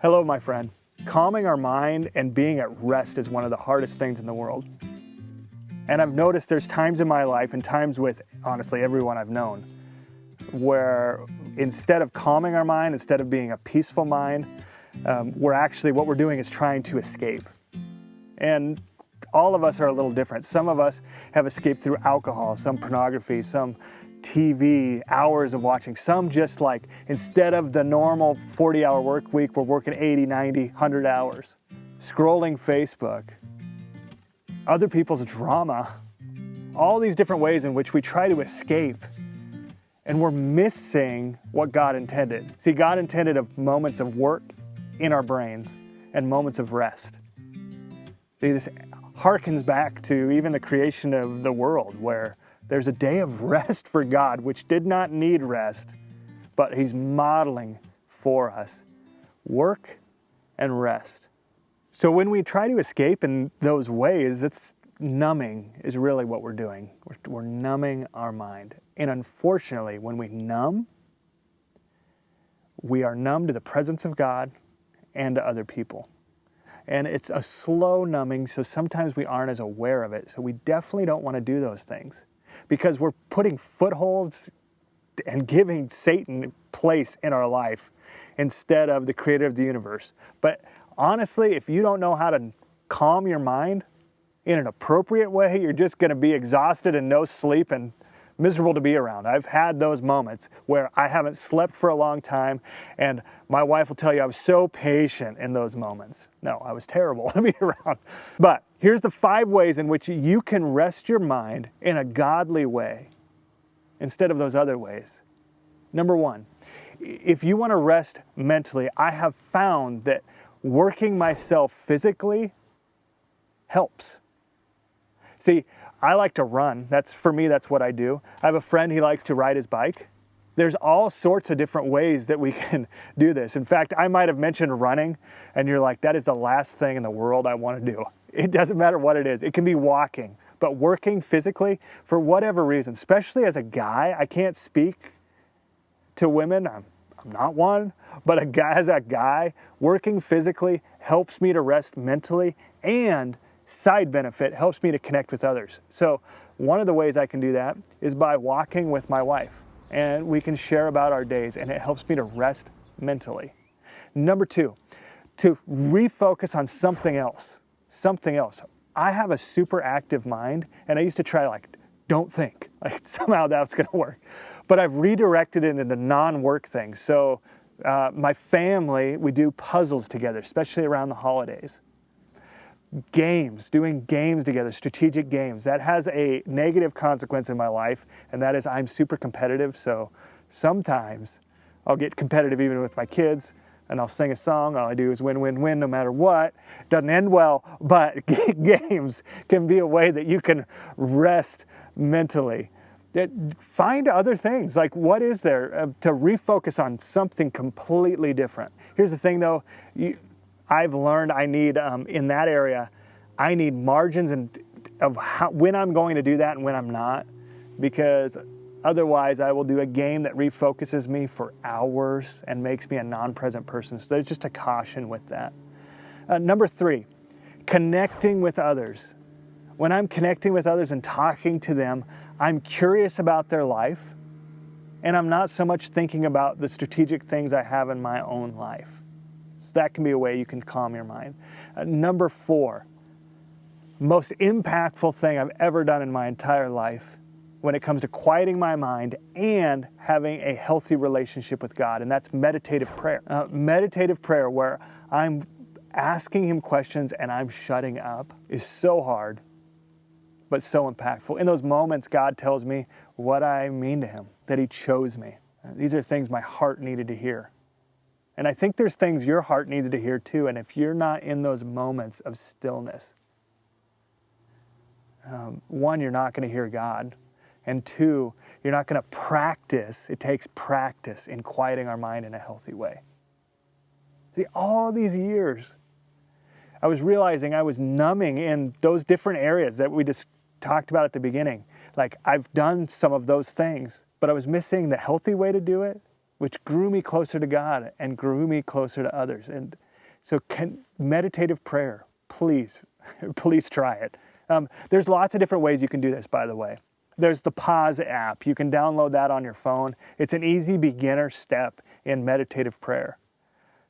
Hello, my friend. Calming our mind and being at rest is one of the hardest things in the world. And I've noticed there's times in my life and times with, honestly, everyone I've known, where instead of calming our mind, instead of being a peaceful mind, what we're doing is trying to escape. And all of us are a little different. Some of us have escaped through alcohol, some pornography, some TV, hours of watching. Some just like, instead of the normal 40-hour work week, we're working 80, 90, 100 hours. Scrolling Facebook, other people's drama, all these different ways in which we try to escape. And we're missing what God intended. See, God intended moments of work in our brains and moments of rest. See, this harkens back to even the creation of the world, where there's a day of rest for God, which did not need rest, but He's modeling for us work and rest. So when we try to escape in those ways, it's numbing is really what we're doing. We're numbing our mind. And unfortunately, when we numb, we are numb to the presence of God and to other people. And it's a slow numbing, so sometimes we aren't as aware of it. So we definitely don't want to do those things, because we're putting footholds and giving Satan place in our life instead of the creator of the universe. But honestly, if you don't know how to calm your mind in an appropriate way, you're just going to be exhausted and no sleep and miserable to be around. I've had those moments where I haven't slept for a long time, and my wife will tell you I was so patient in those moments. No, I was terrible to be around. But here's the 5 ways in which you can rest your mind in a godly way instead of those other ways. Number 1, if you want to rest mentally, I have found that working myself physically helps. See, I like to run. For me, that's what I do. I have a friend, he likes to ride his bike. There's all sorts of different ways that we can do this. In fact, I might have mentioned running, and you're like, that is the last thing in the world I want to do. It doesn't matter what it is. It can be walking, but working physically, for whatever reason, especially as a guy, I can't speak to women. I'm not one, but as a guy, working physically helps me to rest mentally, and side benefit helps me to connect with others. So one of the ways I can do that is by walking with my wife, and we can share about our days, and it helps me to rest mentally. Number 2, to refocus on something else. I have a super active mind, and I used to try don't think, somehow that's gonna work. But I've redirected it into non-work things. So my family, we do puzzles together, especially around the holidays. Doing games together, strategic games. That has a negative consequence in my life, and that is I'm super competitive, so sometimes I'll get competitive even with my kids, and I'll sing a song. All I do is win, win, win no matter what. Doesn't end well, but games can be a way that you can rest mentally. Find other things, like what is there to refocus on something completely different. Here's the thing though, I've learned I need, in that area, I need margins of when I'm going to do that and when I'm not, because otherwise I will do a game that refocuses me for hours and makes me a non-present person. So there's just a caution with that. Number 3, connecting with others. When I'm connecting with others and talking to them, I'm curious about their life, and I'm not so much thinking about the strategic things I have in my own life. That can be a way you can calm your mind. Number 4, most impactful thing I've ever done in my entire life when it comes to quieting my mind and having a healthy relationship with God, and that's meditative prayer. Meditative prayer, where I'm asking Him questions and I'm shutting up, is so hard, but so impactful. In those moments, God tells me what I mean to Him, that He chose me. These are things my heart needed to hear. And I think there's things your heart needs to hear too. And if you're not in those moments of stillness, 1, you're not going to hear God. And 2, you're not going to practice. It takes practice in quieting our mind in a healthy way. See, all these years, I was realizing I was numbing in those different areas that we just talked about at the beginning. Like, I've done some of those things, but I was missing the healthy way to do it, which grew me closer to God and grew me closer to others. And So meditative prayer, please, please try it. There's lots of different ways you can do this, by the way. There's the Pause app. You can download that on your phone. It's an easy beginner step in meditative prayer.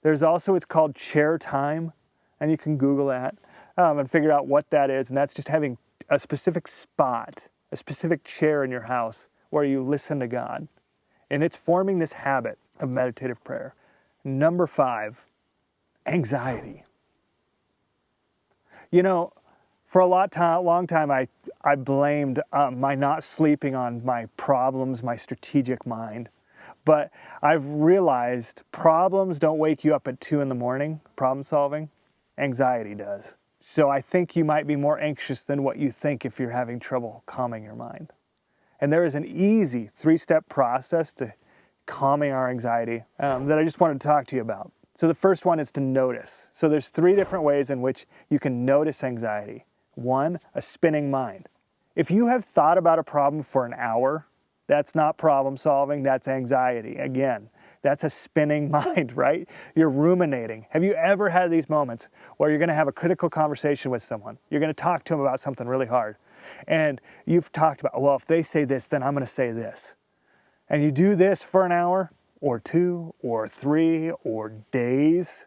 There's also, it's called chair time, and you can Google that and figure out what that is. And that's just having a specific spot, a specific chair in your house where you listen to God. And it's forming this habit of meditative prayer. Number 5, anxiety. You know, for a long time, I blamed my not sleeping on my problems, my strategic mind. But I've realized problems don't wake you up at 2 in the morning, problem solving. Anxiety does. So I think you might be more anxious than what you think if you're having trouble calming your mind. And there is an easy 3-step process to calming our anxiety that I just wanted to talk to you about. So the first one is to notice. So there's 3 different ways in which you can notice anxiety. 1, a spinning mind. If you have thought about a problem for an hour, that's not problem solving, that's anxiety. Again, that's a spinning mind, right? You're ruminating. Have you ever had these moments where you're going to have a critical conversation with someone? You're going to talk to them about something really hard. And you've talked about, well, if they say this, then I'm going to say this. And you do this for an hour or 2 or 3 or days.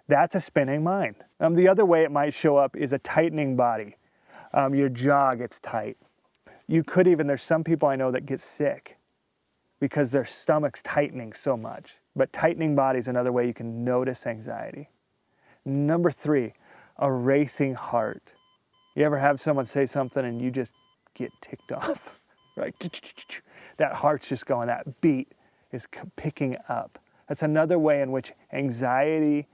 That's a spinning mind. The other way it might show up is a tightening body. Your jaw gets tight. You could even, there's some people I know that get sick because their stomach's tightening so much. But tightening body is another way you can notice anxiety. Number 3, a racing heart. You ever have someone say something and you just get ticked off, right? That heart's just going, that beat is picking up. That's another way in which anxiety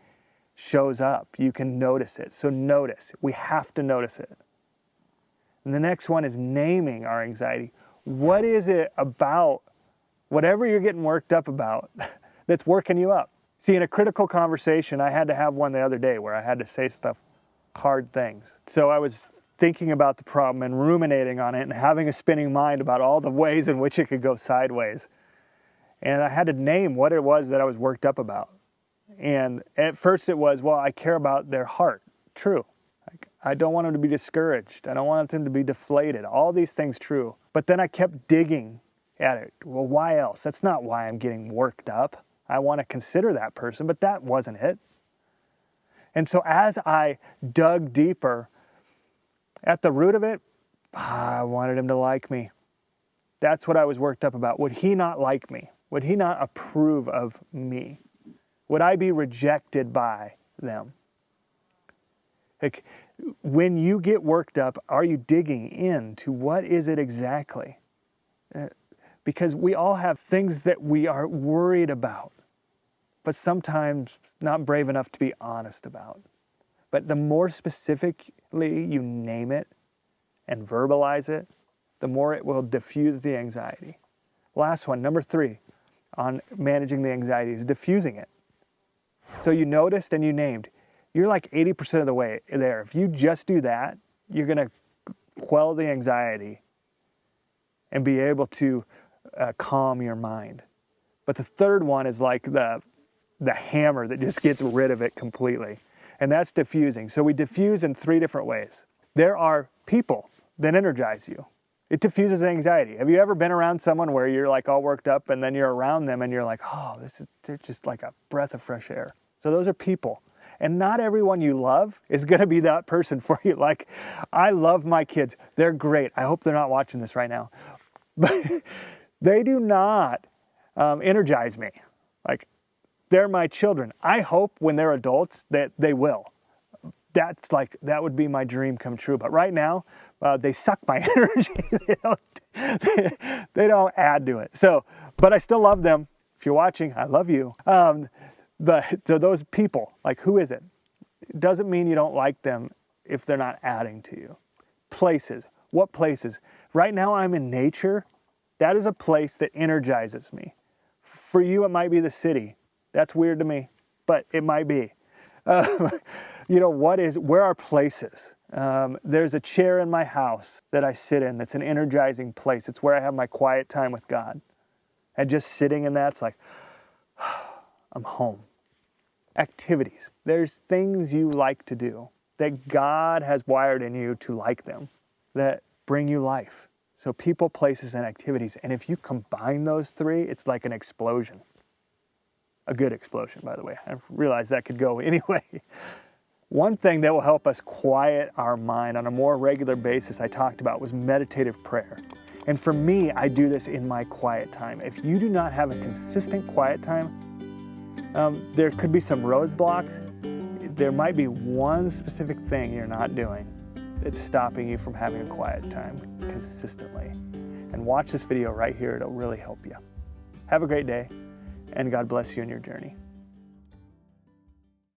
shows up. You can notice it. So notice. We have to notice it. And the next one is naming our anxiety. What is it about, whatever you're getting worked up about, that's working you up? See, in a critical conversation, I had to have one the other day where I had to say stuff, hard things. So I was thinking about the problem and ruminating on it and having a spinning mind about all the ways in which it could go sideways. And I had to name what it was that I was worked up about. And at first it was, well, I care about their heart. True. I don't want them to be discouraged. I don't want them to be deflated. All these things true. But then I kept digging at it. Well, why else? That's not why I'm getting worked up. I want to consider that person, but that wasn't it. And so as I dug deeper, at the root of it, I wanted him to like me. That's what I was worked up about. Would he not like me? Would he not approve of me? Would I be rejected by them? Like, when you get worked up, are you digging into what is it exactly? Because we all have things that we are worried about, but sometimes not brave enough to be honest about. But the more specifically you name it and verbalize it, the more it will diffuse the anxiety. Last one, number 3, on managing the anxiety is diffusing it. So you noticed and you named. You're like 80% of the way there. If you just do that, you're going to quell the anxiety and be able to calm your mind. But the third one is like the hammer that just gets rid of it completely. And that's diffusing. So we diffuse in 3 different ways. There are people that energize you. It diffuses anxiety. Have you ever been around someone where you're like all worked up and then you're around them and you're like, oh, they're just like a breath of fresh air. So those are people. And not everyone you love is going to be that person for you. Like, I love my kids. They're great. I hope they're not watching this right now. But they do not energize me. Like, they're my children. I hope when they're adults that they will. That would be my dream come true. But right now, they suck my energy. They don't add to it. So, but I still love them. If you're watching, I love you. So those people, like, who is it? It doesn't mean you don't like them if they're not adding to you. Places. What places? Right now I'm in nature. That is a place that energizes me. For you, it might be the city. That's weird to me, but it might be. Where are places? There's a chair in my house that I sit in that's an energizing place. It's where I have my quiet time with God. And just sitting in that's like, I'm home. Activities. There's things you like to do that God has wired in you to like them, that bring you life. So people, places, and activities. And if you combine those three, it's like an explosion. A good explosion, by the way. I realize that could go anyway. One thing that will help us quiet our mind on a more regular basis I talked about was meditative prayer. And for me, I do this in my quiet time. If you do not have a consistent quiet time, there could be some roadblocks. There might be one specific thing you're not doing that's stopping you from having a quiet time consistently. And watch this video right here. It'll really help you. Have a great day, and God bless you in your journey.